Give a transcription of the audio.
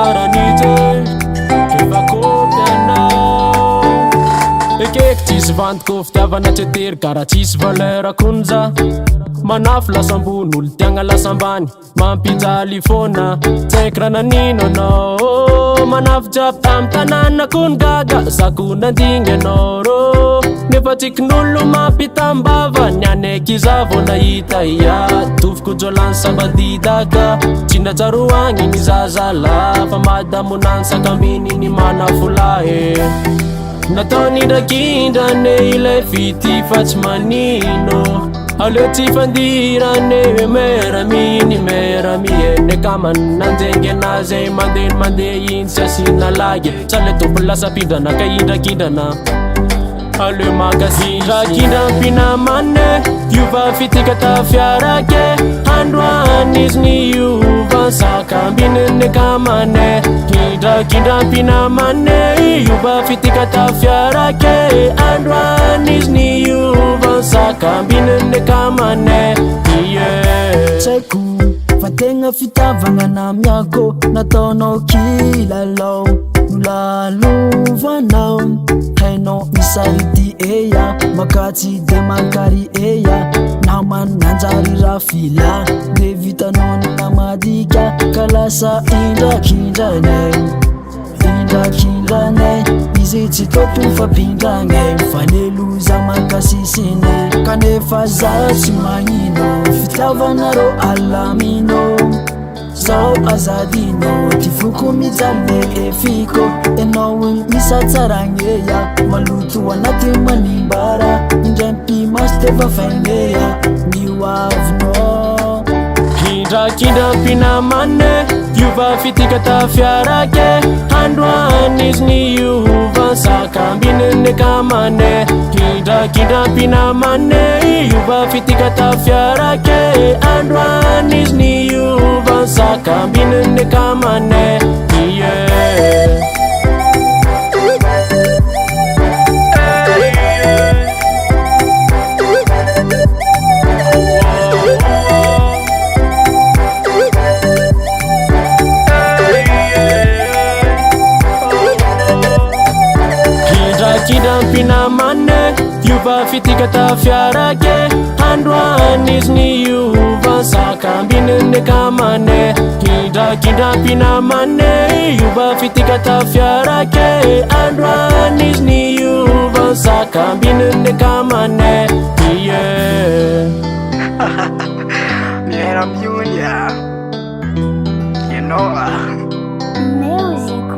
saranite efakopianao ekeko tsisy vantoko fitiavana tretery karaha tsisy valeur konja manafo lasambony olo tiagna lasambany mampijaly fona tsaiky raha nanino anao manafo jiaby tamy tanàna kony gaga zako nandigny anao rô nefa tsikin'olo mampitambava nianeky iza vao nahita ia tovoko jolany sabadidaka tsindrajaroagny ny zazala fa madamonany sakaminy mana folahy nataony ndrakindrane ilay fity fa tsy manino aleo tsy fandirane meraminy meramiene kamany nanjengy anazy mandeha iny sy asina lagy tsale tompo lasa pindrana ka indrakindrana aleo magasindrakindrampinamane iova fitika ta fiarake androany izy ny iova sakambinene kamane kindrakindrampinamane iova fitika ta fiarake androany izy ny iova sakambinene kamane tsaiko fa tegna fitavagna namiako nataonao kilalao nolalovanao hainao misarity eya makatsy de makary eya namany nanjary rafila de vitanao ny namadika ka lasa indrakindranay izy tsy tompony fampindragnay faneloza makasisiny kanefa za tsy magnino fitiavanareo alamino zao azadino ty foko mijaly efiko enao misatsaragneya maloto anaty manimbara indrampimasy tefa faigneya nioavinao kindrakindrampinamane iova fitika ta fiarake androany izy ny iova sakambinene kamane kindrakindrampinamane iova fitika ta fiarake androany izy ny iova sakambinene kamane kindrampinamane iova fitika ta fiarake androany izy ny iova sakambinene kamane kindrakindrampinamane iova fitika ta fiarake androany izy ny iova sakambinene kamane Miera miunia, you know. Music